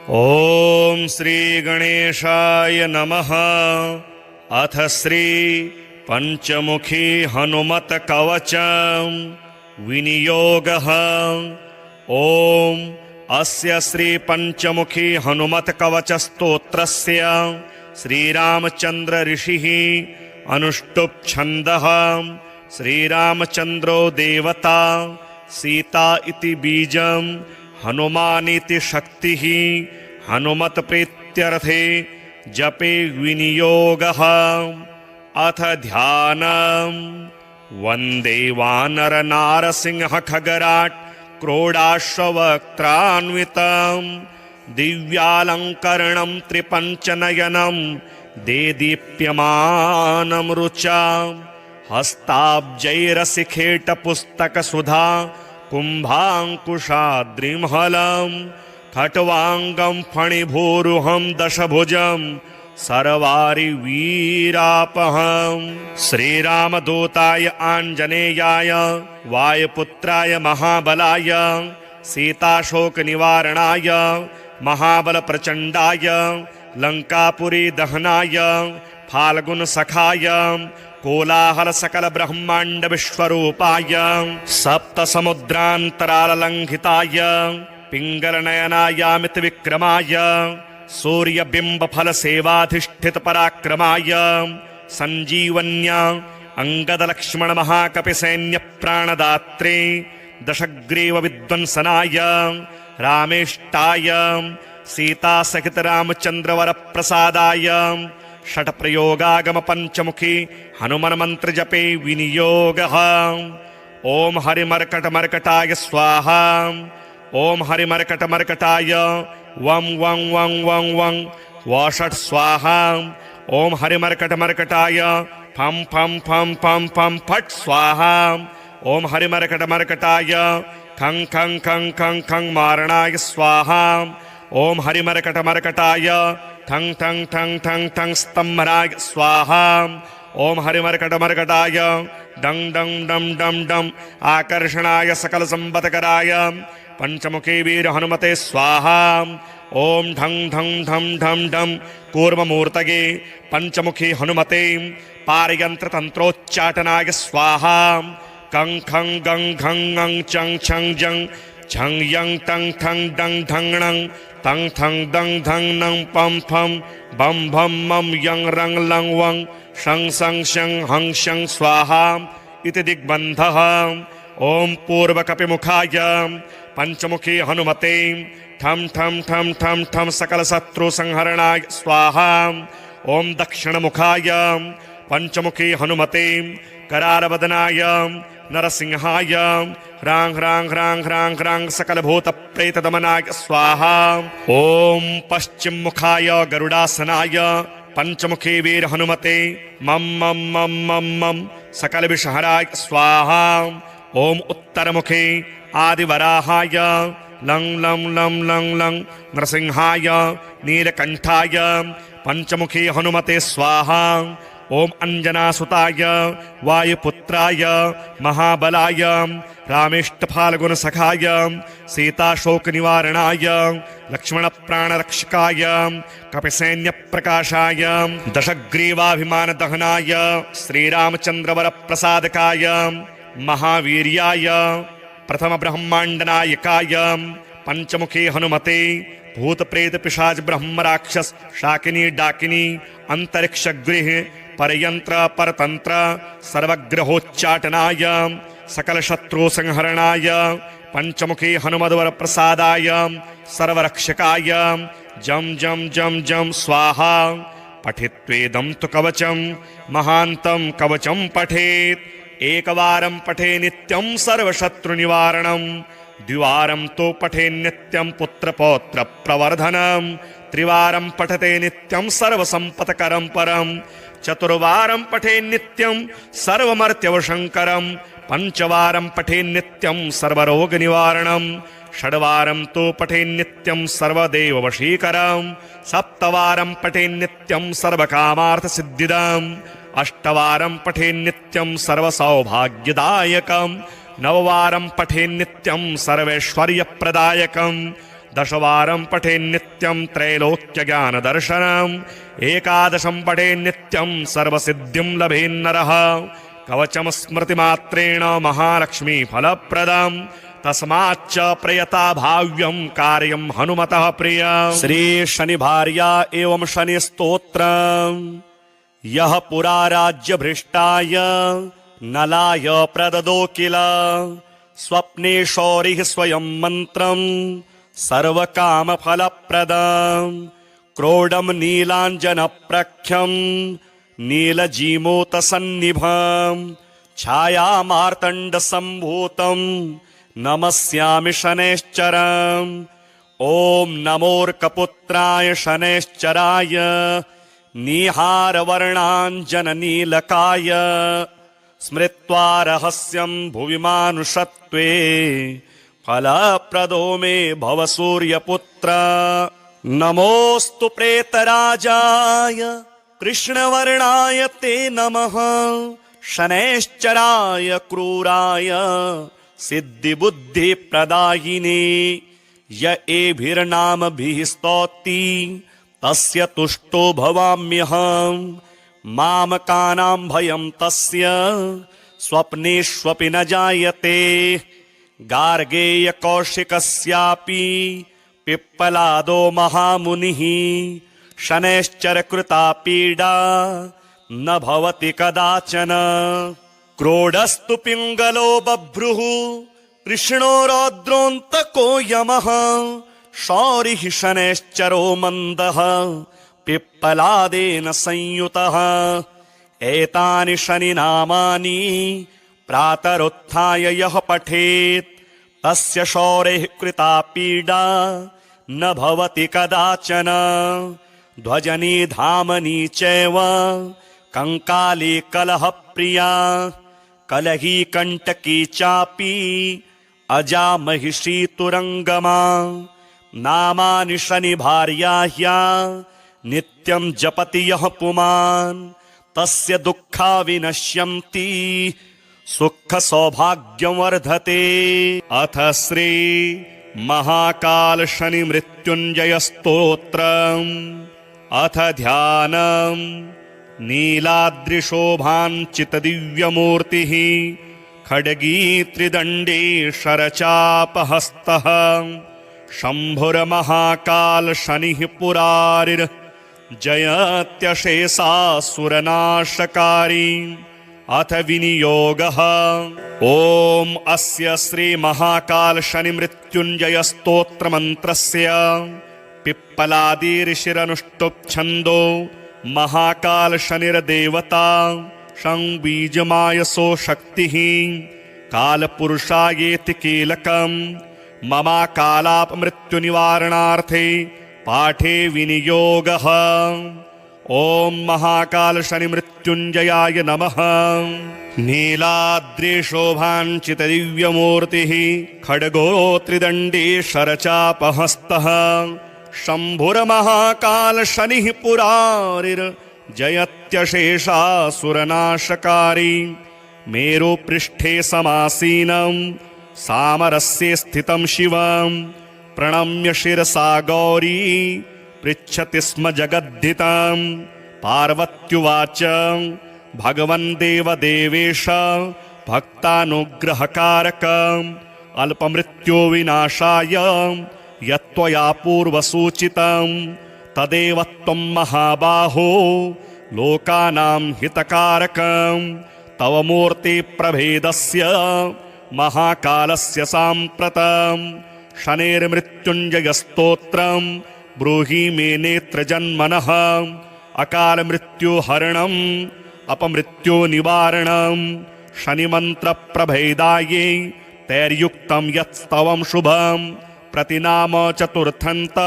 ओम श्री गणेशाय नमः। अथ श्री पंचमुखी हनुमत कवच विनियोगः। ओम अस्य श्री पंचमुखी हनुमत कवच स्तोत्रस्य श्रीरामचंद्र ऋषिः अनुष्टुप् छन्दः। श्रीरामचंद्रो देवता, सीता इति बीजं, हनुमानिति शक्तिः। हनुमत प्रीत्यर्थे जपे विनियोगः। अथ ध्यानम्। वन्दे वानर नारसिंह खगराट् क्रोडाश्ववक्त्रान्वितं दिव्यालङ्करणं त्रिपञ्चनयनं देदीप्यमानं रुचां हस्ताब्जैरसिखेटपुस्तकसुधा कुम्भाङ्कुशाद्रिमहलं खट्वाङ्गं फणिभूरुहं दशभुजं सर्वारिवीरापहं। श्रीरामदूताय आञ्जनेयाय वायुपुत्राय महाबलाय सीताशोकनिवारणाय महाबलप्रचण्डाय लङ्कापुरी दहनाय फाल्गुनसखाय कोलाहल सकल ब्रह्मांड विश्वरूपाय सप्तसमुद्रान्तराललङ्घिताय पिङ्गलनयनायामित विक्रमाय सूर्यबिम्बफल सेवाधिष्ठित पराक्रमाय संजीवन्या अंगदलक्ष्मण महाकपिसैन्य प्राणदात्रे दशग्रीव विद्वंसनाय रामेष्टाय सीता सहित रामचंद्रवर प्रसादाय षट्प्रयोगागम पंचमुखी हनुमन मंत्र जपे विनियोगः। ओम हरिमर्कटमर्कटाय स्वाहा। ओम हरिमर्कटमर्कटाय वं वं वं वं वं वषट् स्वाहा। ओम हरिमर्कटमर्कटाय फं फं फं फं फं फट् स्वाहा। ओम हरिमर्कटमर्कटाय खं खं खं खं खं मारणाय स्वाहा। ओम हरिमर्कटमर्कटाय ठं ठं ठं ठं ठं स्तंभराय स्वाहा। ओम हरिमर्कटमर्कटाय डं डं डं डं डं आकर्षणाय सकल संपत्कराय पंचमुखी वीर हनुमते स्वाहा। ओम ढं ढं ढं ढं ढं कूर्ममूर्तये पंचमुखी हनुमते पारयंत्र तंत्रोच्चाटनाय स्वाहा। कं खं गं घं ङं चं छं जं झं यं टं ठं डं ढं णं तं थं दं धं नं पं फं बं भं मं यं रं लं वं शं सं शं हं शं स्वाहा इति दिग्बन्धः। ओम पूर्वकपिमुखाय पंचमुखी हनुमते ठं ठं ठं ठं ठं सकल शत्रु संहरणाय स्वाहा। ओम दक्षिणमुखाय पंचमुखी हनुमते करारवदनाय नरसिंहाय ह्रां ह्रां ह्रां ह्रां ह्रां सकल भूत प्रेत दमनाय स्वाहा। ओम पश्चिम मुखाय गरुडासनाय पंचमुखी वीर हनुमते मम मम मम मम मम सकल विषहराय स्वाहा। ओम उत्तर मुखे आदिवराहाय लं लं लं लं लं नरसिंहाय नीलकंठाय पंचमुखी हनुमते स्वाहा। ओम अंजनासुताय वायुपुत्राय महाबलाय रामेष्टफाल्गुनसखाय सीताशोकनिवारणाय लक्ष्मणप्राणरक्षकाय कपिसैन्यप्रकाशाय दशग्रीवाभिमानदहनाय श्रीरामचन्द्रवरप्रसादकाय महावीर्याय प्रथम ब्रह्माण्डनायकाय पंचमुखी हनुमते भूत प्रेत पिशाच ब्रह्म राक्षस शाकिनी डाकिनी अंतरिक्ष गृह परयंत्र परतंत्र सर्वग्रहोच्चाटनाय सकल शत्रु संहरणाय पंचमुखी हनुमद्वर प्रसादाय सर्वरक्षकाय जम जम जम जम स्वाहा। पठित्वेदं तु कवचं महान्तं कवचं पठेत् एकवारं पठे नित्यं सर्वशत्रुनिवारणं द्विवारं तो पठे नित्यं पुत्रपौत्र प्रवर्धनं त्रिवारं पठते नित्यं सर्वसंपत्करं परं चतुर्वारं पठे नित्यं सर्वमर्त्यवशंकरं पंचवारं पठे नित्यं सर्वरोगनिवारणं षड्वारं तो पठे नित्यं सर्वदेववशीकरं सप्तवारं पठे नित्यं सर्वकामार्थसिद्धिदम् अष्टवारं पठे नित्यं सर्वसौभाग्यदायकं नववारं पठे नित्यं सर्वैश्वर्यप्रदायकं दशवारं पठेन्नित्यं त्रैलोक्यज्ञानदर्शनम् एकादशं पठेन्नित्यं सर्वसिद्धिं लभेन्नरः कवचं स्मृतिमात्रेण महालक्ष्मी फलप्रदम् तस्माच्च प्रयता भाव्यं कार्यं हनुमतः प्रियम् श्री शनि भार्या एवं शनि स्तोत्रम् यः पुरा राज्य भ्रष्टाय नलाय प्रददो किल स्वप्ने शौरिः स्वयं मन्त्रम् सर्वकामफलप्रदम् क्रोडं नीलाञ्जनप्रख्यम् नीलजीमूतसन्निभम् छायामार्तण्डसम्भूतम् नमस्यामि शनैश्चरम् ॐ नमोऽर्कपुत्राय शनैश्चराय नीहारवर्णाञ्जननीलकाय स्मृत्वा रहस्यं भुवि मानुषत्वे फलप्रदो मे भव सूर्यपुत्र नमोऽस्तु प्रेतराजाय कृष्णवर्णाय ते नमः शनैश्चराय क्रूराय सिद्धिबुद्धिप्रदायिने य एभिर्नामभिः स्तौति तस्य तुष्टो भवाम्यहम् मामकानां भयं तस्य स्वप्नेष्वपि न जायते गार्गेयकौशिकस्यापि पिप्पलादो महामुनिः शनैश्चरकृता पीडा न भवति कदाचन क्रोडस्तु पिङ्गलो बभ्रुः कृष्णो रौद्रोऽन्तको यमः शौरिः शनैश्चरो मन्दः पिप्पलादेन संयुतः एतानि शनिनामानि प्रातरुत्थाय यः पठेत् तस्य शौरेः कृता पीडा न भवति कदाचन ध्वजनी धामनी चैव कंकाली कलहप्रिया कलही कंटकी चापि अजा महिषी तुरंगमा नामानि शनि भार्याह्या नित्यं जपति यः पुमान् तस्य दुःखा विनश्यन्ति सुख सौभाग्यं वर्धते अथ श्री महाकाल शनि मृत्युंजय स्तोत्रम् अथ ध्यानम् नीलाद्रिशोभाञ्चित दिव्यमूर्तिः खड्गी त्रिदण्डी शरचापहस्तः शम्भुर्महाकाल शनिः पुरारिर् जयत्यशेषासुरनाशकारी अथ विनियोगः ॐ अस्य श्री महाकाल शनि मृत्युंजय स्तोत्र मंत्रस्य पिप्पलादि ऋषिरनुष्टुप् छन्दो महाकाल शनिर्देवता संबीजमायसो शक्तिः कालपुरुषायेति कीलकम् ममाकालापमृत्युनिवारणार्थे पाठे विनियोगः ॐ महाकाल शनि मृत्युंजयाय नमः नीलाद्रिशोभाञ्चित दिव्यमूर्तिः खड्गो त्रिदण्डी शरचापहस्तः शम्भुर्महाकाल शनिः पुरारिर् जयत्यशेषासुरनाशकारी मेरुपृष्ठे समासीनं सामरस्ये स्थितं शिवं प्रणम्य शिरसा गौरी पृच्छति स्म जगद्धितं पार्वत्युवाच भगवन् देवदेवेश भक्तानुग्रहकारकम् अल्पमृत्यो विनाशाय यत्त्वया पूर्वसूचितं तदेव त्वं महाबाहो लोकानां हितकारकं तव मूर्ति प्रभेदस्य महाकालस्य साम्प्रतं शनेर्मृत्युञ्जय स्तोत्रं ब्रूहि मे नेत्रजन्मनः अकाल मृत्युहरणम् अपमृत्यो निवारणं शनिमन्त्र प्रभेदायै तैर्युक्तं यत्स्तवं शुभं प्रतिनाम चतुर्थन्त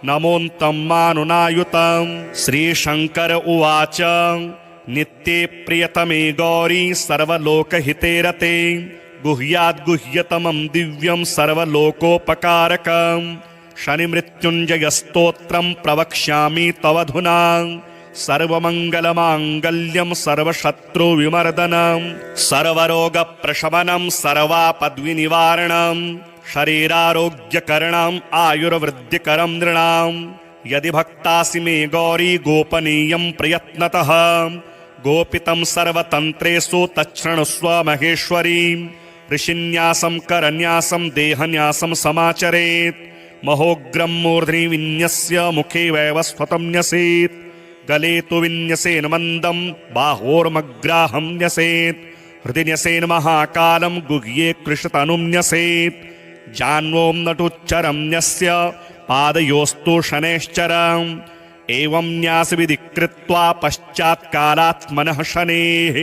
नमोन्तं मानुनायुतं श्रीशंकर उवाच नित्ये प्रियतमे गौरी सर्वलोकहिते रते गुह्याद्गुह्यतमं दिव्यं सर्वलोकोपकारकं शनिमृत्युञ्जय स्तोत्रं प्रवक्ष्यामि तवधुना सर्वमङ्गलमाङ्गल्यं सर्वशत्रुविमर्दनं सर्वरोगप्रशमनं सर्वापद्विनिवारणं शरीरारोग्यकरणम् आयुर्वृद्धिकरं नृणाम् यदि भक्तासि मे गौरी गोपनीयं प्रयत्नतः गोपितं सर्वतन्त्रेषु तच्छृणुष्व महेश्वरीं ऋषिन्यासं करन्यासं देहन्यासं समाचरेत् महोग्रं मूर्ध्नि विन्यस्य मुखे वैवस्वतं न्यसेत् गले तु विन्यसेन मन्दं बाहोर्मग्राहं न्यसेत् हृदि न्यसेन महाकालं गुह्ये कृशतनुं न्यसेत् जान्वों नटुच्चरं न्यस्य पादयोस्तु शनैश्चरम् एवं न्यासविधि कृत्वा पश्चात्कालात्मनः शनेः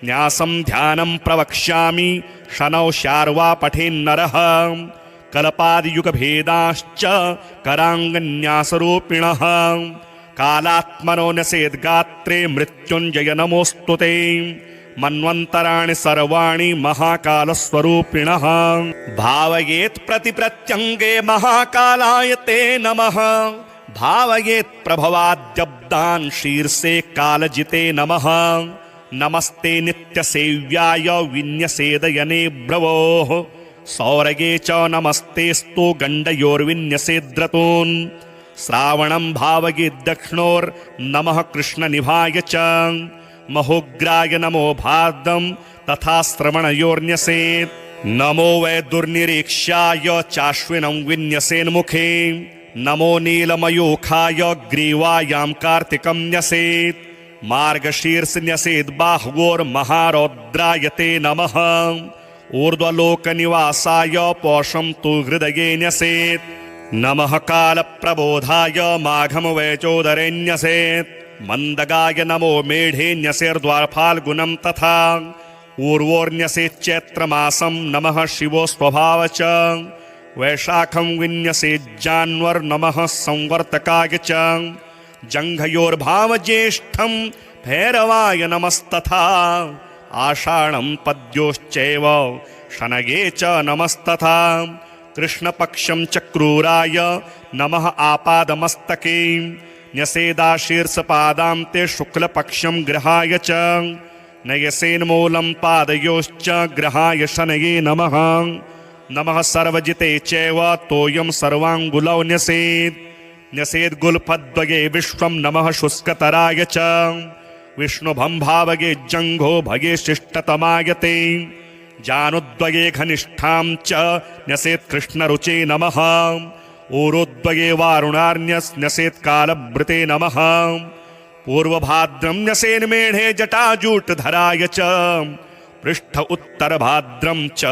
न्यासं ध्यानं प्रवक्ष्यामि शनौ शार्वा पठेन्नरः कल्पादियुगभेदाश्च कराङ्गन्यासरूपिणः कालात्मनो न्यसेद्गात्रे मृत्युञ्जय नमोऽस्तु ते मन्वन्तराणि सर्वाणि महाकालस्वरूपिणः भावयेत् प्रतिप्रत्यङ्गे महाकालाय ते नमः भावयेत् प्रभवाद्यब्दान् शीर्षे कालजिते नमः नमस्ते नित्यसेव्याय विन्यसेदयने ब्रवोः सौरगे च नमस्तेस्तु गण्डयोर्विन्यसेद्रतून् श्रावणं भावयेत् दक्षिणोर्नमः कृष्णनिभाय च महोग्राय नमो भार्दं तथा श्रवणयोर्न्यसेत् नमो वै दुर्निरीक्ष्याय चाश्विनं विन्यसेन्मुखे नमो नीलमयूखाय ग्रीवायां कार्तिकं न्यसेत् मार्गशीर्ष न्यसेत् बाह्वोर्महारौद्राय ते नमः ऊर्ध्वलोकनिवासाय पौषं तु हृदये न्यसेत् नमः कालप्रबोधाय माघं वै चोदरे न्यसेत् मन्दगाय नमो मेढे न्यसेर्द्वारफाल्गुनं तथा ऊर्वोर्न्यसेत् चैत्रमासं नमः शिवो स्वभाव च वैशाखं विन्यसेज्जान्वर्नमः संवर्तकाय च जङ्घयोर्भावज्येष्ठं भैरवाय नमस्तथा आषाढं पद्योश्चैव शनये च नमस्तथा कृष्णपक्षं च क्रूराय नमः आपादमस्तके न्यसेदाशीर्षपादान्ते शुक्लपक्षं ग्रहाय च नयसेन्मूलं पादयोश्च ग्रहाय शनये नमः नमः सर्वजिते चैव तोयं सर्वाङ्गुलौ न्यसेत् न्यसेद्गुल्फद्वये विश्वं नमः शुष्कतराय च विष्णुभं भावगे जङ्घो भगे शिष्टतमाय ते जानुद्वये घनिष्ठां च न्यसेत् कृष्णरुचे नमः ऊरोद्वये वारुणार्ण्यस्न्यसेत् कालभृते नमः पूर्वभाद्रं न्यसेन्मेढे जटाजूटधराय च पृष्ठ उत्तरभाद्रं च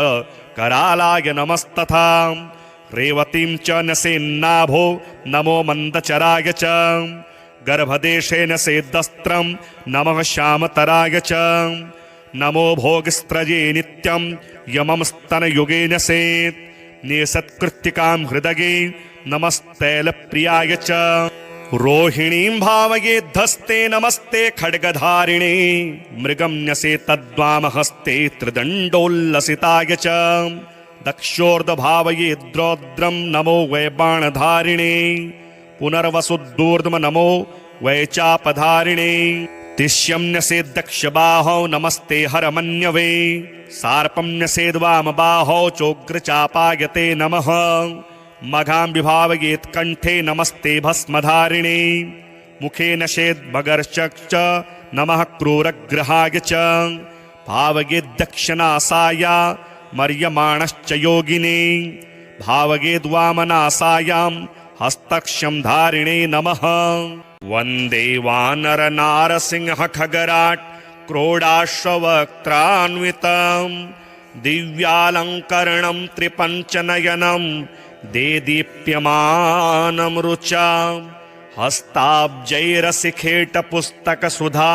करालाय नमस्तथा रेवतीं च न्यसेन्नाभो नमो मन्दचराय च गर्भदेशे न्यसेद्दस्त्रं नमः श्यामतराय च नमो भोगस्त्रये नित्यं यमं स्तनयुगे न्यसेत् नेसत्कृत्तिकां हृदये नमस्तैलप्रियाय च रोहिणीं भावयेद्धस्ते नमस्ते खड्गधारिणे मृगं न्यसेत्तद्वामहस्ते त्रिदण्डोल्लसिताय च दक्षोर्ध्वभावयेद्रौद्रं नमो वै बाणधारिणे पुनर्वसुदूर्ध्व नमो वै चापधारिणे तिष्यं न्यसेद्दक्षबाहौ नमस्ते हरमन्यवे सार्पं न्यसेद्वामबाहौ चोग्रचापाय ते नमः मघां विभावयेत् कण्ठे नमस्ते भस्मधारिणे मुखे न्यसेद्भगर्षश्च नमः क्रूरग्रहाय च भावयेद्दक्षिणासाय मर्यमाणश्च योगिने भावयेद्वामनासायां हस्तक्षं धारिणे नमः वन्दे वानरनारसिंह खगराट् क्रोडाश्ववक्त्रान्वितं दिव्यालङ्करणं त्रिपञ्चनयनं देदीप्यमानं रुचा हस्ताब्जैरसिखेटपुस्तकसुधा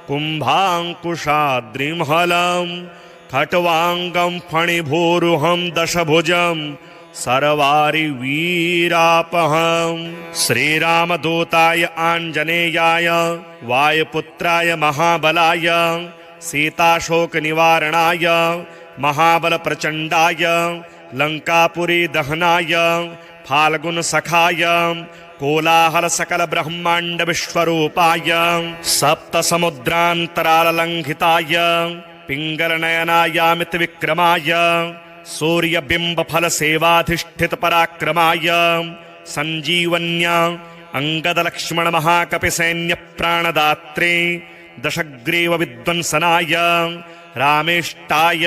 कुम्भाङ्कुशाद्रिमहलं खट्वाङ्गं फणिभूरुहं दशभुजं सर्वारिवीरापहं श्रीरामदूताय आञ्जनेयाय वायुपुत्राय महाबलाय सीताशोकनिवारणाय महाबलप्रचण्डाय लङ्कापुरीदहनाय फाल्गुनसखाय कोलाहलसकलब्रह्माण्डविश्वरूपाय सप्तसमुद्रान्तराललङ्घिताय पिङ्गलनयनायामितविक्रमाय सूर्यबिम्बफलसेवाधिष्ठितपराक्रमाय सञ्जीवन्या अङ्गदलक्ष्मणमहाकपिसैन्यप्राणदात्रे दशग्रीवविध्वंसनाय रामेष्टाय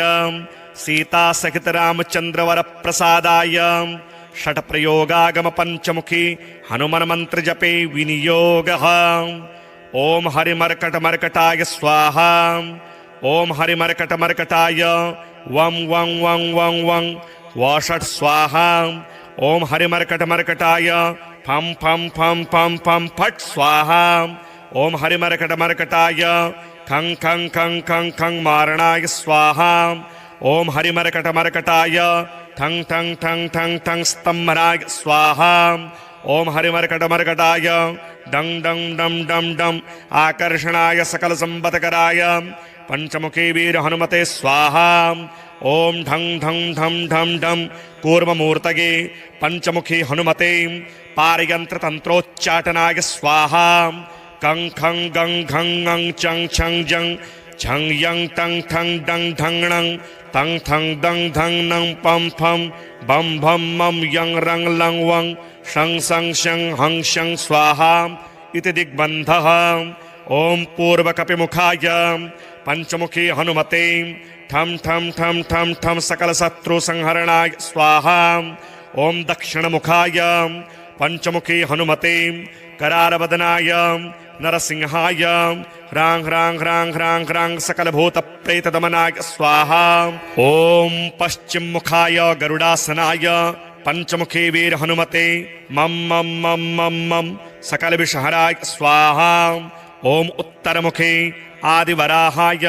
सीतासहितरामचन्द्रवरप्रसादाय षट्प्रयोगागमपञ्चमुखी हनुमन्मन्त्रजपे विनियोगः। ॐ हरिमर्कटमर्कटाय स्वाहा। ॐ हरिमर्कटमर्कटाय वं वं वं वं वं वषट् स्वाहा। ॐ हरिमर्कटमर्कटाय फं फं फं फं फं फट् स्वाहा। ॐ हरिमर्कटमर्कटाय खं खं खं खं खं मारणाय स्वाहा। ॐ हरिमर्कटमर्कटाय ठं ठं ठं ठं ठं स्तम्भनाय स्वाहा। ॐ हरिमर्कटमर्कटाय डं डं डं डं डं आकर्षणाय सकलसम्पत्कराय पंचमुखी वीर हनुमते स्वाहा। ॐ ढं ढं ढं ढं ढं कूर्ममूर्तये पंचमुखी हनुमते पारयन्त्रतन्त्रोच्चाटनाय स्वाहा। कं खं गं घं ङं चं छं जं झं यं टं ठं डं ढं णं तं थं दं धं नं पं फं बं भं मं यं रं लं वं शं सं शं हं शं स्वाहा इति दिग्बन्धः। ॐ पूर्वकपिमुखाय पंचमुखी हनुमते ठं ठं ठं ठं ठं सकलशत्रुसंहरणाय स्वाहा। ॐ दक्षिणमुखाय पंचमुखी हनुमते करारवदनाय नरसिंहाय ह्रां ह्रां ह्रां ह्रां ह्रां सकलभूतप्रेतदमनाय स्वाहा। ॐ पश्चिममुखाय गरुडासनाय पंचमुखी वीर हनुमते मं मं मं मं मं सकलविषहराय स्वाहा। ॐ उत्तरमुखे आदिवराहाय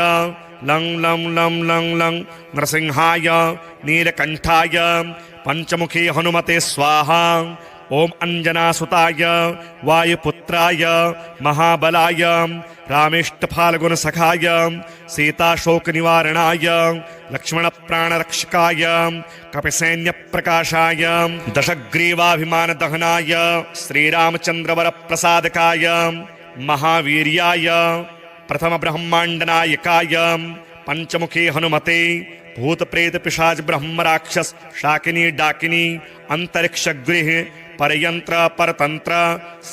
लं लं लं लं लं नरसिंहाय नीलकण्ठाय पंचमुखी हनुमते स्वाहा। ॐ अंजनासुताय वायुपुत्राय महाबलाय रामेष्टफाल्गुनसखाय सीताशोकनिवारणाय लक्ष्मणप्राणरक्षकाय कपिसैन्यप्रकाशाय दशग्रीवाभिमानदहनाय श्रीरामचन्द्रवरप्रसादकाय महावीर्याय प्रथमब्रह्माण्डनायकाय पंचमुखी हनुमते भूतप्रेतपिशाच ब्रह्मराक्षस शाकिनी डाकिनी अंतरिक्षगृह परयंत्र परतंत्र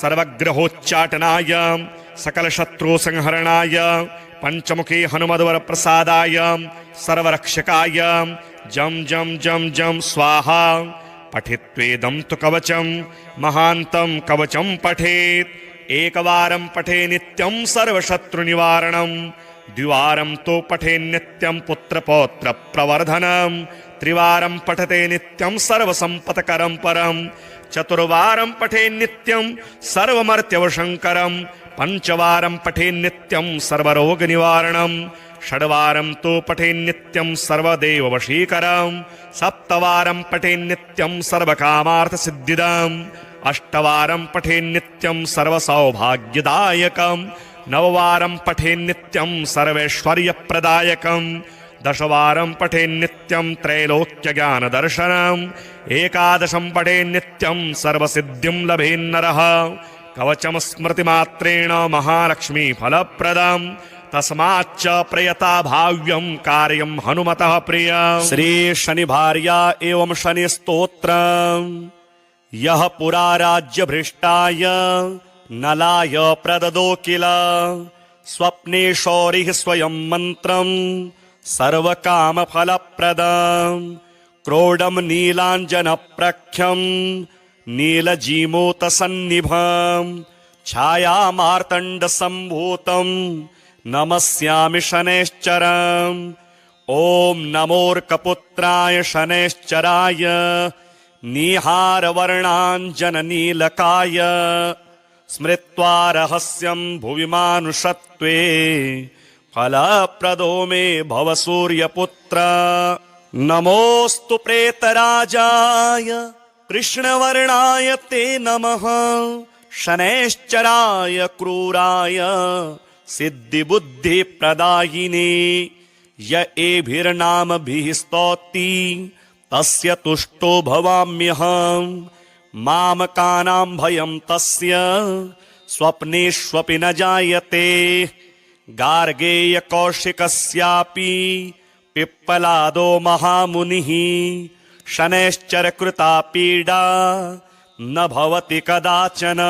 सर्वग्रहोच्चाटनाय सकलशत्रुसंहरणाय पंचमुखी हनुमद्वर प्रसादाय सर्वरक्षकाय जम जम जम जम स्वाहा। पठित्वेदं तु कवचं महान्तं कवचं पठेत् एकवारं पठे नित्यं सर्वशत्रुनिवारणं द्विवारं तो पठे नित्यं पुत्रपौत्र प्रवर्धनं त्रिवारं पठते नित्यं सर्वसम्पत्करं परं चतुर्वारं पठे नित्यं सर्वमर्त्यवशङ्करं पंचवारं पठे नित्यं सर्वरोगनिवारणं षड्वारं तो पठे नित्यं सर्वदेववशीकरं सप्तवारं पठे नित्यं सर्वकामार्थसिद्धिदम् अष्टवारं पठे नित्यं सर्वसौभाग्यदायकं नववारं पठे नित्यं सर्वैश्वर्यप्रदायकं दशवारं पठे नित्यं त्रैलोक्यज्ञानदर्शनम् एकादशं पठे नित्यं सर्वसिद्धिं लभेन्नरः कवचं स्मृतिमात्रेण महालक्ष्मी फलप्रदम् तस्माच्च प्रयता भाव्यं कार्यं हनुमतः प्रिय। श्री शनिभार्या एवं शनि स्तोत्रम् यः पुरा राज्यभ्रष्टाय नलाय प्रददो किल स्वप्ने शौरिः स्वयं मन्त्रं सर्वकामफलप्रदं क्रोडं नीलाञ्जनप्रख्यं नीलजीमूतसन्निभं छायामार्तण्डसम्भूतं नमस्यामि शनैश्चरम्। ॐ नमोऽर्कपुत्राय शनैश्चराय नीहारवर्णाञ्जननीलकाय स्मृत्वा रहस्यं भुवि मानुषत्वे फलप्रदो मे भव सूर्यपुत्र। नमोऽस्तु प्रेतराजाय कृष्णवर्णाय ते नमः शनैश्चराय क्रूराय सिद्धिबुद्धिप्रदायिने य एभिर्नामभिः स्तौति तस्य तुष्टो भवाम्यहम् मामकानां भयं तस्य स्वप्नेष्वपि न जायते। गार्गेय कौशिकस्यापि पिप्पलादो महामुनिः शनैश्चरकृता पीडा न भवति कदाचन।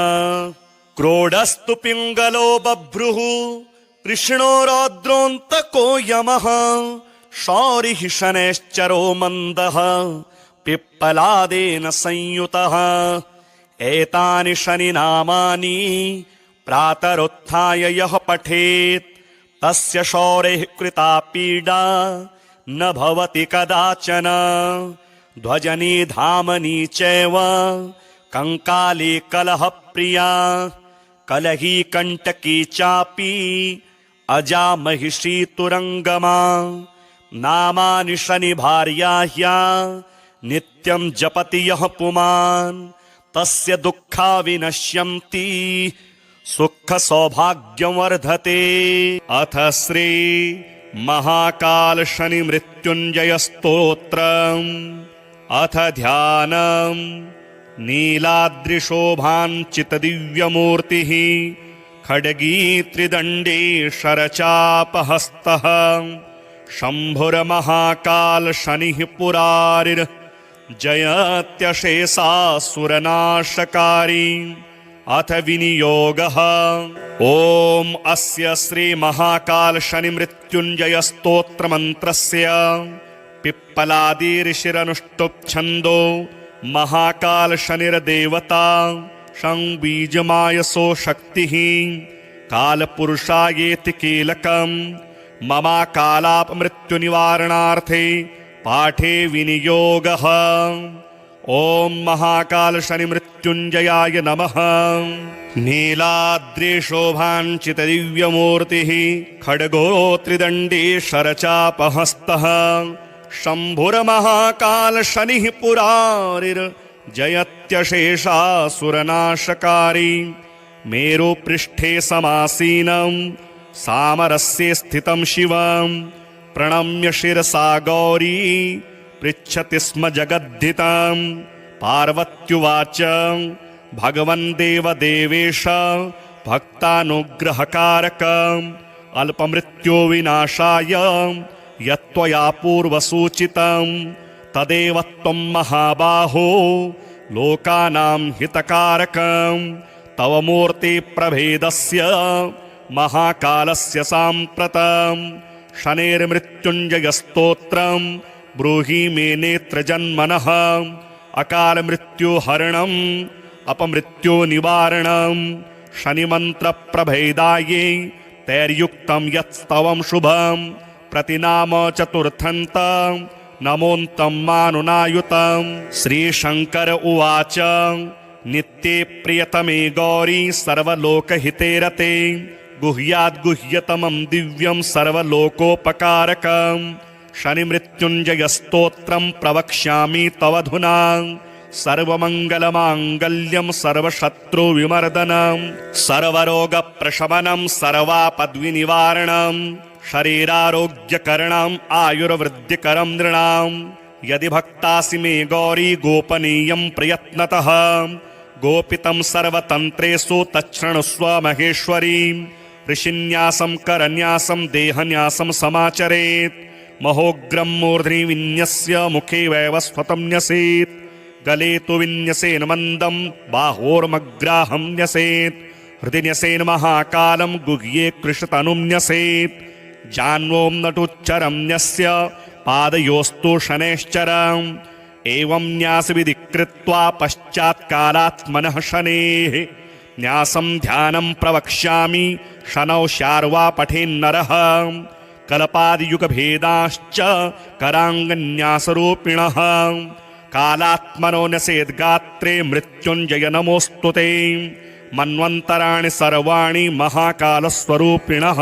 क्रोडस्तु पिङ्गलो बभ्रुः कृष्णो रौद्रोऽन्तको यमः शौरिः शनैश्चरो मन्दः पिप्पलादेन संयुतः। एतानि शनिनामानि प्रातरुत्थाय यः पठेत् तस्य शौरेः कृता पीडा न भवति कदाचन। ध्वजनी धामनी चैव कंकाली कलहप्रिया कलही कंटकी चापि अजा महिषी तुरंगमा। नामानि शनिभार्याह्या नित्यं जपति यः पुमान् तस्य दुःखा विनश्यन्ति सुख सौभाग्यं वर्धते। अथ श्री महाकाल शनि मृत्युंजय स्तोत्रम्। अथ ध्यानम्। नीलाद्रिशोभाञ्चित दिव्यमूर्तिः खड्गी त्रिदण्डी शरचापहस्तः शम्भुर्महाकाल शनिः पुरारिर् जयत्यशेषासुरनाशकारी। अथ विनियोगः। ॐ अस्य श्री महाकाल शनि मृत्युंजय स्तोत्र मंत्रस्य पिप्पलादि ऋषिरनुष्टुप् छन्दो महाकाल शनिर्देवता संबीजमायसो शक्तिः कालपुरुषायेति कीलकम् ममाकालापमृत्युनिवारणार्थे पाठे विनियोगः। ॐ महाकाल शनि मृत्युंजयाय नमः। नीलाद्रिशोभाञ्चित दिव्यमूर्तिः खड्गो त्रिदण्डी शरचापहस्तः शम्भुर्महाकाल शनिः पुरारिर् जयत्यशेषासुरनाशकारी। मेरुपृष्ठे समासीनं सामरस्ये स्थितं शिवं प्रणम्य शिरसा गौरी पृच्छति स्म जगद्धितं। पार्वत्युवाच भगवन् देवदेवेश भक्तानुग्रहकारकम् अल्पमृत्यो विनाशाय यत्त्वया पूर्वसूचितं तदेव त्वं महाबाहो लोकानां हितकारकम्। तव मूर्ति प्रभेदस्य महाकालस्य साम्प्रतं शनेर्मृत्युञ्जय स्तोत्रं ब्रूहि मे नेत्रजन्मनः। अकाल मृत्युहरणम् अपमृत्यो निवारणम् शनिमन्त्र प्रभेदायै तैर्युक्तं यत्स्तवं शुभम् प्रतिनाम चतुर्थन्त नमोऽन्तं मानुनायुतं। श्रीशंकर उवाच नित्ये प्रियतमे गौरी सर्वलोकहिते रते गुह्याद्गुह्यतमं दिव्यं सर्वलोकोपकारकम् शनिमृत्युञ्जय स्तोत्रं प्रवक्ष्यामि तवधुना। सर्वमङ्गलमाङ्गल्यं सर्वशत्रुविमर्दनं सर्वरोगप्रशमनं सर्वापद्विनिवारणं शरीरारोग्यकरणम् आयुर्वृद्धिकरं नृणाम्। यदि भक्तासि मे गौरी गोपनीयं प्रयत्नतः गोपितं सर्वतन्त्रेषु तच्छृणुस्व महेश्वरी। ऋषिन्यासं करन्यासं देहन्यासं समाचरेत् महोग्रं मूर्ध्नि विन्यस्य मुखे वैवस्वतं न्यसेत् गले तु विन्यसेन मन्दं बाहोर्मग्राहं न्यसेत् हृदि न्यसेन महाकालं गुह्ये कृशतनुं न्यसेत् जान्वों नटुच्चरं न्यस्य पादयोस्तु शनैश्चरम् एवं न्यासविधि कृत्वा पश्चात्कालात्मनः शनेः न्यासं ध्यानं प्रवक्ष्यामि शनौ शार्वा पठेन्नरः। कल्पादियुगभेदाश्च कराङ्गन्यासरूपिणः कालात्मनो न्यसेद्गात्रे मृत्युञ्जय नमोऽस्तु ते। मन्वन्तराणि सर्वाणि महाकालस्वरूपिणः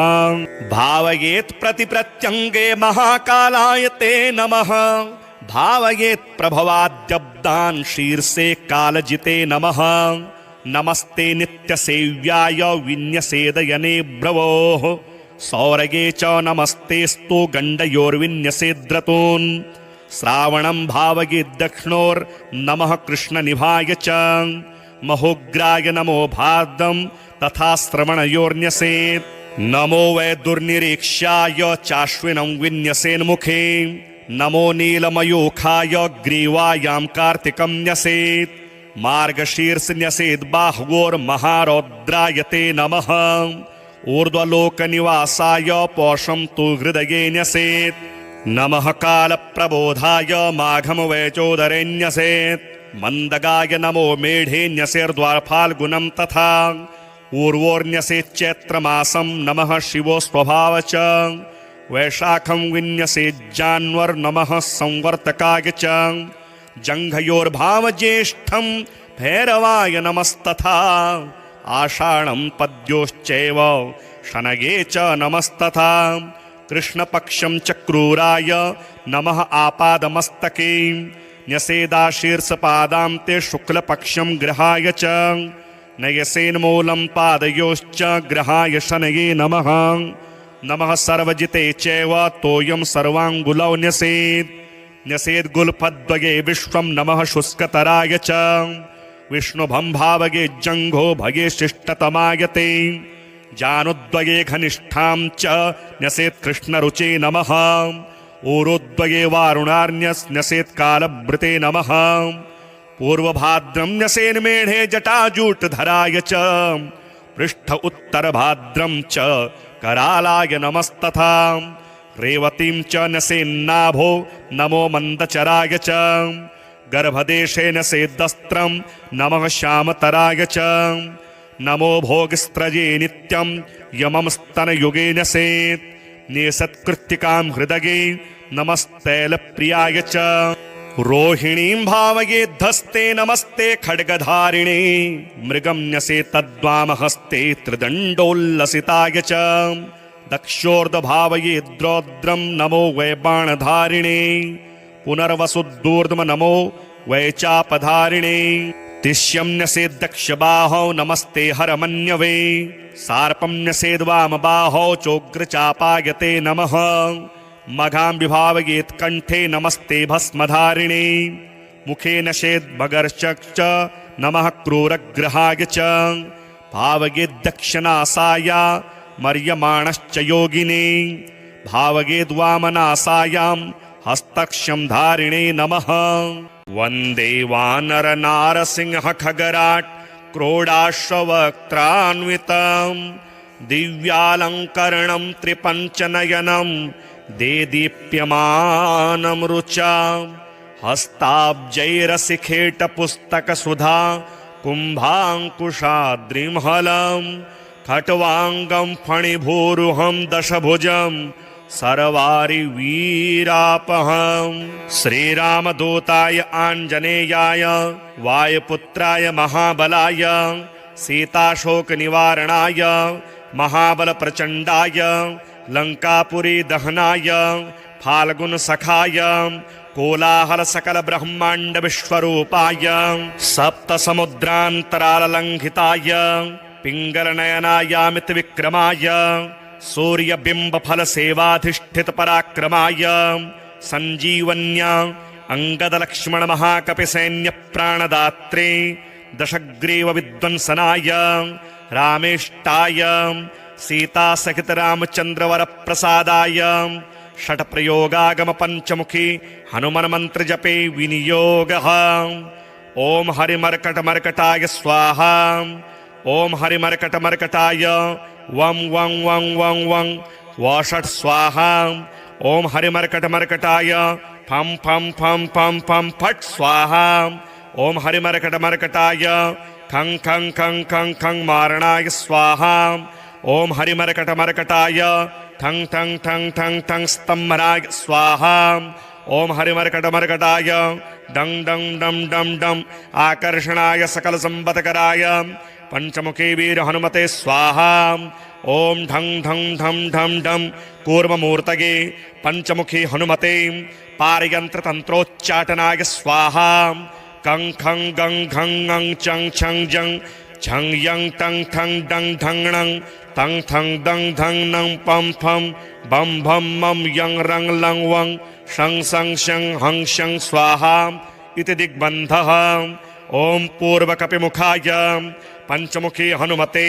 भावयेत् प्रतिप्रत्यङ्गे महाकालाय ते नमः। भावयेत् प्रभवाद्यब्दान् शीर्षे कालजिते नमः। नमस्ते नित्यसेव्याय विन्यसेदयने भ्रवोः सौरगे च नमस्तेस्तु गण्डयोर्विन्यसेद्रतून्। श्रावणं भावयेद्दक्षिणोर्नमः कृष्णनिभाय च महोग्राय नमो भार्दं तथा श्रवणयोर्न्यसेत्। नमो वै दुर्निरीक्षाय चाश्विनं विन्यसेन्मुखे नमो नीलमयूखाय ग्रीवायां कार्तिकं न्यसेत् मार्गशीर्ष न्यसेत् बाह्वोर्महारौद्राय ते नमः ऊर्ध्वलोकनिवासाय पौषं तु हृदये न्यसेत् नमः कालप्रबोधाय माघं वैचोदरे न्यसेत् मन्दगाय नमो मेढे न्यसेर्द्वारफाल्गुनं तथा ऊर्वोर्न्यसेत् चैत्रमासं नमः शिवो स्वभाव च वैशाखं विन्यसेज्जान्वर्नमः संवर्तकाय च जङ्घयोर्भावज्येष्ठं भैरवाय नमस्तथा आषाढं पद्योश्चैव शनगे च नमस्तथा कृष्णपक्षं च क्रूराय नमः आपादमस्तके न्यसेदाशीर्षपादां ते शुक्लपक्षं ग्रहाय च नयसेन्मूलं पादयोश्च ग्रहाय शनये नमः नमः सर्वजिते चैव तोयं सर्वाङ्गुलौ न्यसेत् न्यसेद्गुल्फद्वये विश्वं नमः शुष्कतराय च विष्णुभं जङ्घो भगे शिष्टतमाय ते जानुद्वये घनिष्ठां च न्यसेत् कृष्णरुचे नमः ऊरोद्वये वारुणार्ण्यस्न्यसेत् कालभृते नमः पूर्वभाद्रं न्यसेन्मेढे जटाजूटधराय च पृष्ठ उत्तरभाद्रं च करालाय नमस्तथा रेवतीं च न्यसेन्नाभो नमो मन्दचराय च गर्भदेशे न्यसेद्दस्त्रं नमः श्यामतराय च नमो भोगस्त्रजे नित्यं यमं स्तनयुगे न्यसेत् नेसत्कृत्तिकां हृदये नमस्तैलप्रियाय च रोहिणीं भावयेद्धस्ते नमस्ते खड्गधारिणे मृगं न्यसेत्तद्वामहस्ते त्रिदण्डोल्लसिताय च दक्षोर्ध्वभावयेद्रौद्रं नमो वै बाणधारिणे पुनर्वसुदूर्ध्व नमो वै चापधारिणे तिष्यं न्यसेद्दक्षबाहौ नमस्ते हरमन्यवे सार्पं न्यसेद्वामबाहौ चोग्रचापाय ते नमः मघां विभावयेत्कण्ठे नमस्ते भस्मधारिणे मुखे न्यसेद्भगर्षक् च नमः क्रूरग्रहाय च भावयेद्दक्षिणासाय मर्यमाणश्च योगिने भावयेद्वामनासायां हस्तक्षं धारिणे नमः वन्दे वानरनारसिंह खगराट् क्रोडाश्ववक्त्रान्वितं दिव्यालङ्करणं त्रिपञ्चनयनं देदीप्यमानं रुचा हस्ताब्जैरसिखेटपुस्तकसुधा कुम्भाङ्कुशाद्रिमहलं खट्वाङ्गं फणिभूरुहं दशभुजं सर्वारिवीरापहं श्रीरामदूताय आञ्जनेयाय वायुपुत्राय महाबलाय सीताशोकनिवारणाय महाबलप्रचण्डाय लङ्कापुरी दहनाय फाल्गुनसखाय कोलाहलसकलब्रह्माण्डविश्वरूपाय सप्तसमुद्रान्तराललङ्घिताय पिङ्गलनयनायामितविक्रमाय सूर्यबिम्बफलसेवाधिष्ठितपराक्रमाय सञ्जीवन्या अङ्गदलक्ष्मणमहाकपिसैन्यप्राणदात्रे दशग्रीवविध्वंसनाय रामेष्टाय सीतासहितरामचन्द्रवरप्रसादाय षट्प्रयोगागमपञ्चमुखी हनुमन्मन्त्रजपे विनियोगः ॐ हरिमर्कटमर्कटाय स्वाहा ॐ हरिमर्कटमर्कटाय वं वं वं वं वं वषट् स्वाहा ॐ हरिमर्कटमर्कटाय फं फं फं फं फं फट् स्वाहा ॐ हरिमर्कटमर्कटाय खं खं खं खं खं मारणाय स्वाहा ॐ हरिमर्कटमर्कटाय ठं ठं ठं ठं ठं स्तम्भराय स्वाहा ॐ हरिमर्कटमर्कटाय डं डं डं डं डं आकर्षणाय सकलसम्पत्कराय पंचमुखी वीर हनुमते स्वाहा ॐ ढं ढं ढं ढं ढं कूर्ममूर्तये पंचमुखी हनुमते पारयन्त्रतन्त्रोच्चाटनाय स्वाहा कं खं गं घं ङं चं छं जं झं यं टं ठं डं ढं णं तं थं दं धं नं पं फं बं भं मं यं रं लं वं शं सं शं हं शं स्वाहा इति दिग्बन्धः ॐ पूर्वकपिमुखाय पंचमुखी हनुमते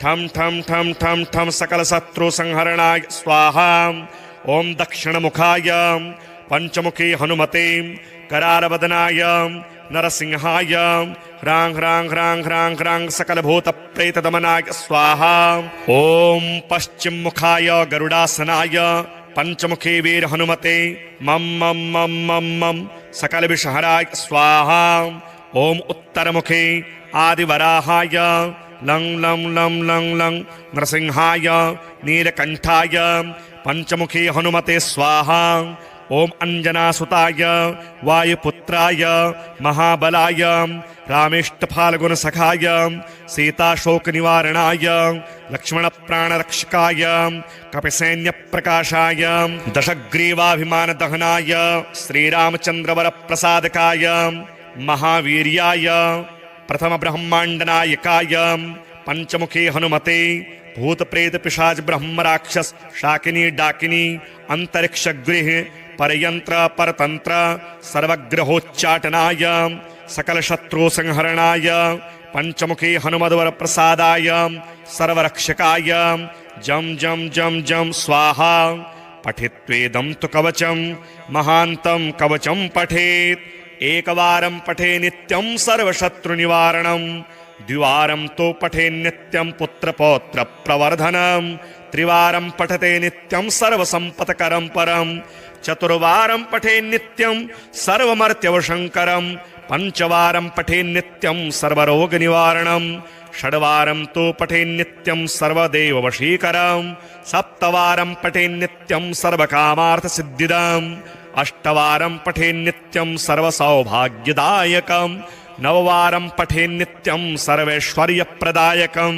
ठम ठम ठम ठम ठम सकल शत्रु संहरणाय स्वाहा। ओम दक्षिण मुखाय पंचमुखी हनुमते करारवदनाय नरसिंहाय ह्रां ह्रां ह्रां ह्रां ह्रां सकल भूत प्रेत दमनाय स्वाहा। ओम पश्चिम मुखाय गरुडासनाय पंचमुखी वीर हनुमते मम मम मम मम मम सकल विषहराय स्वाहा। ओम उत्तर मुखे आदिवराहाय लं लं लं लं लं नरसिंहाय नीलकंठाय पंचमुखी हनुमते स्वाहा। ओम अंजनासुताय वायुपुत्राय महाबलाय रामेष्टफाल्गुन सखाय सीताशोक निवारणाय लक्ष्मण प्राणरक्षकाय कपिसैन्य प्रकाशाय दशग्रीवाभिमान दहनाय श्रीरामचंद्रवर प्रसादकाय महावीर्याय प्रथम ब्रह्मांड नायकाय पंचमुखी हनुमते भूत प्रेत पिशाच ब्रह्म राक्षस शाकिनी डाकिनी अंतरिक्ष गृह परयंत्र परतंत्र सर्वग्रहोच्चाटनाय सकल शत्रु संहरणाय पंचमुखी हनुमद्वर प्रसादाय सर्वरक्षकाय जम जम जम जम स्वाहा। पठित्वेदं तु कवचं महान्तं कवचं पठेत् एकवारं पठे नित्यं सर्वशत्रुनिवारणं द्विवारं तो पठे नित्यं पुत्रपौत्र प्रवर्धनं त्रिवारं पठते नित्यं सर्वसंपत्करं परं चतुर्वारं पठे नित्यं सर्वमर्त्यवशंकरं पंचवारं पठे नित्यं सर्वरोगनिवारणं षड्वारं तो पठे नित्यं सर्वदेववशीकरं सप्तवारं पठे नित्यं सर्वकामार्थसिद्धिदम् अष्टवारं पठे नित्यं सर्वसौभाग्यदायकं नववारं पठे नित्यं सर्वैश्वर्यप्रदायकं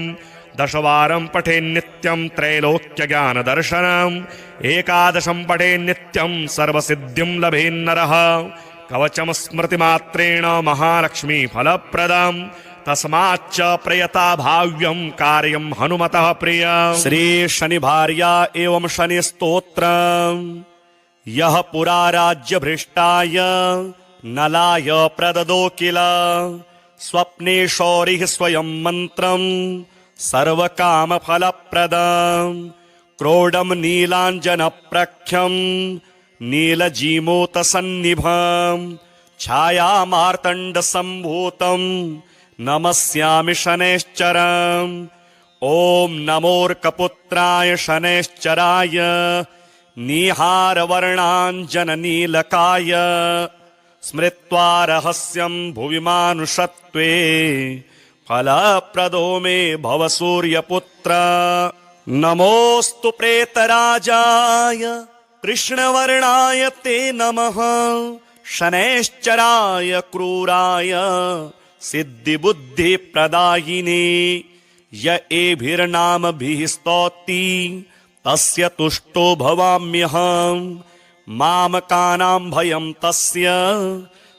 दशवारं पठे नित्यं त्रैलोक्यज्ञानदर्शनम् एकादशं पठे नित्यं सर्वसिद्धिं लभेन्नरः कवचं स्मृतिमात्रेण महालक्ष्मी फलप्रदम् तस्माच्च प्रयता भाव्यं कार्यं हनुमतः प्रिय। श्री शनि भार्या एवं शनि स्तोत्रम् यह पुरा राज्य भ्रष्टाय नलाय प्रददो किल स्वप्ने शौरिः स्वयं मंत्रं सर्वकाम फलप्रदं क्रोडं नीलांजन प्रख्यं नीलजीमूत सन्निभं छाया मार्तंड संभूतं नमस्यामि शनैश्चरम्। ओम नमोर्कपुत्राय शनैश्चराय नीहारवर्णाञ्जननीलकाय स्मृत्वा रहस्यं भुवि मानुषत्वे फलप्रदो मे भव सूर्यपुत्र। नमोऽस्तु प्रेतराजाय कृष्णवर्णाय ते नमः शनैश्चराय क्रूराय सिद्धिबुद्धिप्रदायिने य एभिर्नामभिः स्तौति तस्य तुष्टो भवाम्यहम् मामकानां भयं तस्य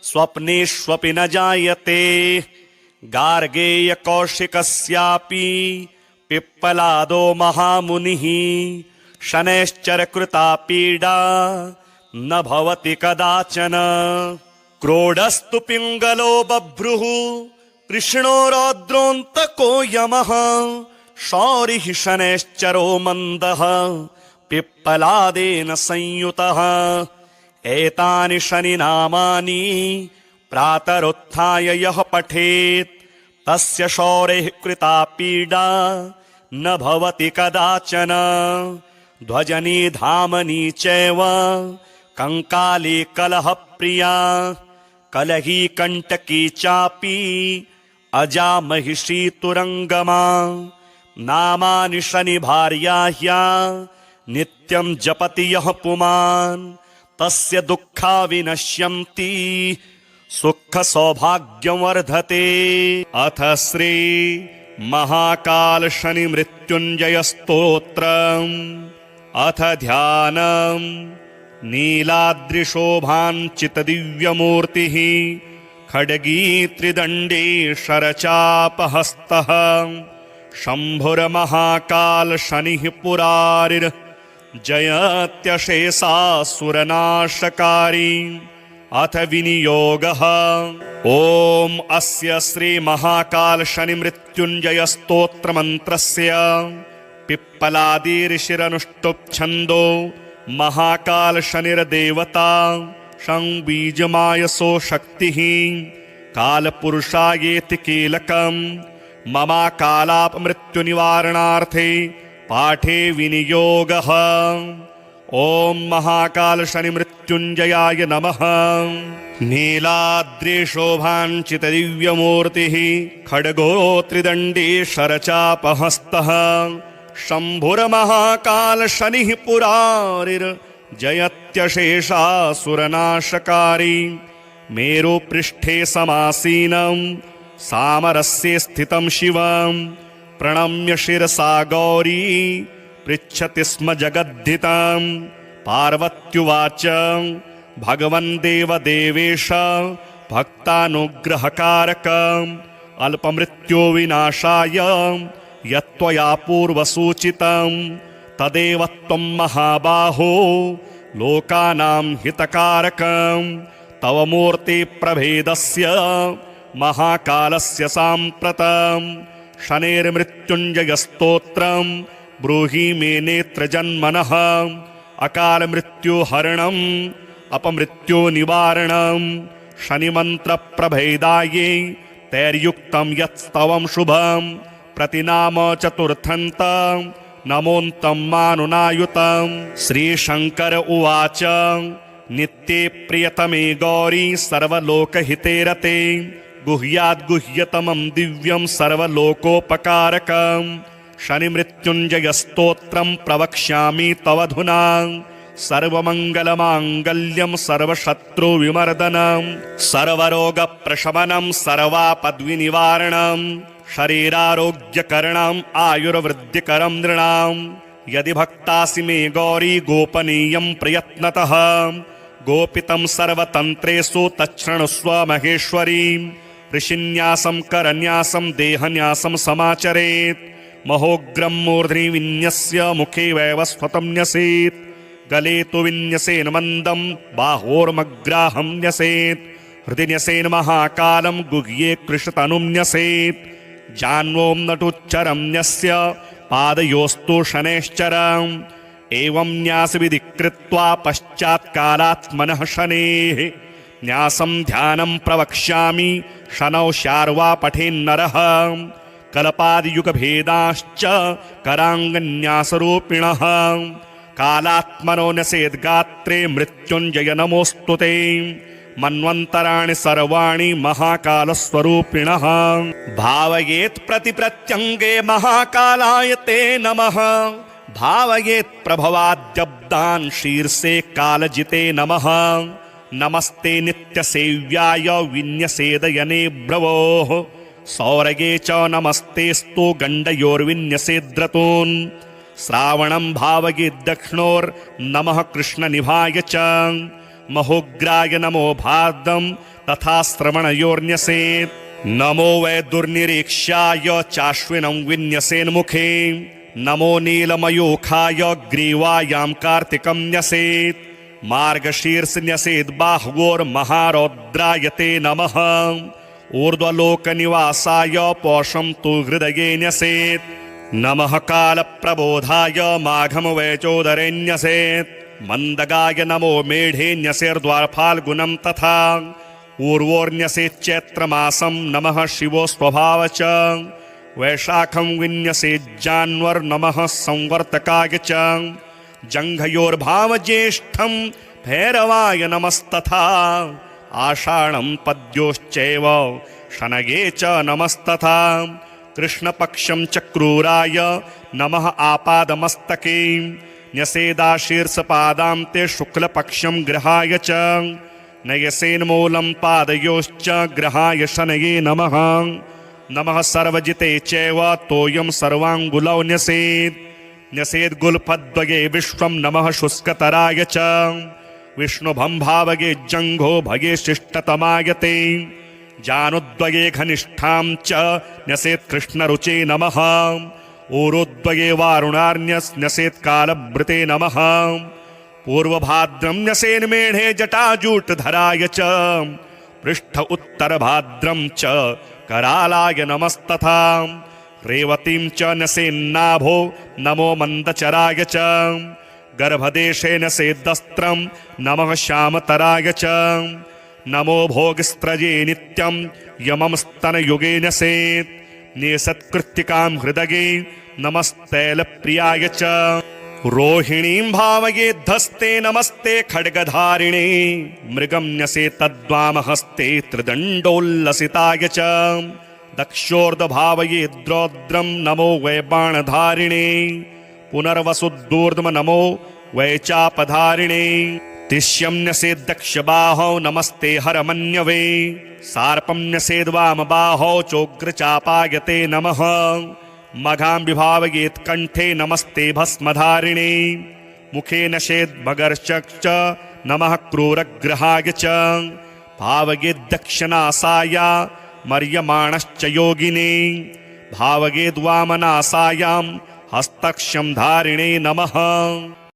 स्वप्नेष्वपि न जायते। गार्गेय कौशिकस्यापि पिप्पलादो महामुनिः शनैश्चर कृता पीडा न भवति कदाचन। क्रोडस्तु पिङ्गलो बभ्रुः कृष्णो रौद्रोऽन्तको यमः शौरिः शनैश्चरो मन्दः पिप्पलादेन संयुतः। एतानि शनिनामानि प्रातरुत्थाय यः पठेत् तस्य शौरेः कृता पीडा न भवति कदाचन। ध्वजनी धामनी चैव कंकाली कलह प्रिया कलही कंटकी चापी अजा महिषी तुरंगमा। नामानि शनि भार्याह्या नित्यं जपति यः पुमान् तस्य दुःखा विनश्यन्ति सुख सौभाग्यं वर्धते। अथ श्री महाकाल शनि मृत्युंजय स्तोत्रम् अथ ध्यानम्। नीलाद्रिशोभाञ्चित दिव्यमूर्तिः खड्गी त्रिदण्डी शरचापहस्तः शम्भुर्महाकाल शनिः पुरारिर् जयत्यशेषासुरनाशकारी अथ विनियोगः। ॐ अस्य श्री महाकाल शनि मृत्युञ्जय स्तोत्र मंत्रस्य पिप्पलादि ऋषिरनुष्टुप् छन्दो महाकाल शनिर्देवता संबीजमायसो शक्तिः कालपुरुषायेति कीलकम् ममाकालापमृत्युनिवारणार्थे पाठे विनियोगः। ॐ महाकाल शनि मृत्युञ्जयाय नमः। नीलाद्रिशोभाञ्चित दिव्यमूर्तिः खड्गो त्रिदण्डी शरचापहस्तः शम्भुर्महाकाल शनिः पुरारिर्जयत्यशेषासुरनाशकारी मेरुपृष्ठे समासीनं सामरस्ये स्थितं शिवं प्रणम्य शिरसा गौरी पृच्छति स्म जगद्धितं। पार्वत्युवाच भगवन् देवदेवेश भक्तानुग्रहकारकम् अल्पमृत्यो विनाशाय यत्त्वया पूर्वसूचितं तदेव त्वं महाबाहो लोकानां हितकारकं। तव मूर्ति प्रभेदस्य महाकालस्य साम्प्रतं शनेर्मृत्युञ्जयस्तोत्रं ब्रूहि मे नेत्रजन्मनः। अकाल मृत्युहरणम् अपमृत्युनिवारणं शनिमन्त्रप्रभेदायै तैर्युक्तं यत्स्तवं शुभं प्रतिनाम चतुर्थन्त नमोऽन्तं मानुनायुतं। श्रीशङ्कर उवाच नित्ये प्रियतमे गौरी सर्वलोकहिते रते गुह्याद्गुह्यतमं दिव्यं सर्वलोकोपकारकं शनिमृत्युञ्जयस्तोत्रं प्रवक्ष्यामि तवधुना। सर्वमङ्गलमाङ्गल्यं सर्वशत्रुविमर्दनं सर्वरोगप्रशमनं सर्वापद्विनिवारणं शरीरारोग्यकरणम् आयुर्वृद्धिकरं नृणां। यदि भक्तासि मे गौरी गोपनीयं प्रयत्नतः गोपितं सर्वतन्त्रेषु तच्छृणुस्व महेश्वरीं। ऋषिन्यासं करन्यासं देहन्यासं समाचरेत् महोग्रं मूर्ध्नि विन्यस्य मुखे वैवस्वतं न्यसेत् गले तु विन्यसेन मन्दं बाहोर्मग्राहं न्यसेत् हृदि न्यसेन महाकालं गुह्ये कृशतनुं न्यसेत् जान्वों नटुच्चरं न्यस्य पादयोस्तु शनैश्चरम् एवं न्यासविधि कृत्वा पश्चात्कालात्मनः शनेः न्यासं ध्यानं प्रवक्ष्यामि शनौ शार्वा पठेन्नरः। कल्पादियुगभेदाश्च कराङ्गन्यासरूपिणः कालात्मनो न्यसेद्गात्रे मृत्युञ्जय नमोऽस्तु ते। मन्वन्तराणि सर्वाणि महाकालस्वरूपिणः भावयेत् प्रतिप्रत्यङ्गे महाकालाय ते नमः। भावयेत् प्रभवाद्यब्दान् शीर्षे कालजिते नमः। नमस्ते नित्यसेव्याय विन्यसेदयने ब्रवोः सौरगे च नमस्तेस्तु गण्डयोर्विन्यसेद्रतून्। श्रावणं भावयेद्दक्षिणोर्नमः कृष्णनिभाय च महोग्राय नमो भाद्रं तथा श्रवणयोर्न्यसेत्। नमो वै दुर्निरीक्ष्याय चाश्विनं विन्यसेन्मुखे नमो नीलमयूखाय ग्रीवायां कार्तिकं न्यसेत्। मार्गशीर्ष न्यसेत् बाह्वोर्महारौद्राय ते नमः। ऊर्ध्वलोकनिवासाय पौषं तु हृदये न्यसेत्। नमः कालप्रबोधाय माघं वैचोदरे न्यसेत्। मन्दगाय नमो मेढे न्यसेर्द्वारफाल्गुनं तथा ऊर्वोर्न्यसेत् चैत्रमासं नमः शिवो स्वभाव च। वैशाखं विन्यसेज्जान्वर्नमः संवर्तकाय च। जङ्घयोर्भावज्येष्ठं भैरवाय नमस्तथा। आषाढं पद्योश्चैव शनये च नमस्तथा। कृष्णपक्षं च क्रूराय नमः आपादमस्तके न्यसेदाशीर्षपादान्ते शुक्लपक्षं ग्रहाय च। नयसेन्मूलं पादयोश्च ग्रहाय शनये नमः। नमः सर्वजिते चैव तोयं सर्वाङ्गुलौ न्यसेत्। न्यसेद्गुल्फद्वये विश्वं नमः शुष्कतराय च। विष्णुभं भावगे जङ्घो भगे शिष्टतमाय ते। जानुद्वये घनिष्ठां च न्यसेत् कृष्णरुचे नमः। ऊरुद्वये वारुणार्ण्यस् न्यसेत् कालभृते नमः। पूर्वभाद्रं न्यसेन्मेढे जटाजूटधराय च पृष्ठ उत्तरभाद्रं च करालाय नमस्तथा रेवतीं च न्यसेन्नाभो नमो मन्दचराय च गर्भदेशे न्यसेद्दस्त्रं नमः श्यामतराय च नमो भोगस्त्रजे नित्यं यमं स्तनयुगे न्यसेत् निसत्कृत्तिकां हृदये नमस्तैलप्रियाय च रोहिणीं भावयेद्धस्ते नमस्ते खड्गधारिणे मृगं न्यसेत्तद्वामहस्ते त्रिदण्डोल्लसिताय च दक्षोर्ध्वभावयेद्रौद्रं नमो वै बाणधारिणे पुनर्वसुदूर्ध्व नमो वै चापधारिणे तिष्यं न्यसेद्दक्षबाहौ नमस्ते हरमन्यवे सार्पं न्यसेद्वामबाहौ चोग्रचापायते नमः मघां विभावयेत्कण्ठे नमस्ते भस्मधारिणे मुखे न्यसेद्भगर्चश्च नमः क्रूरग्रहाय च भावयेद्दक्षिणासाया मर्यमाणश्च योगिने भावयेद्वामनासायां हस्तक्षं धारिणे नमः।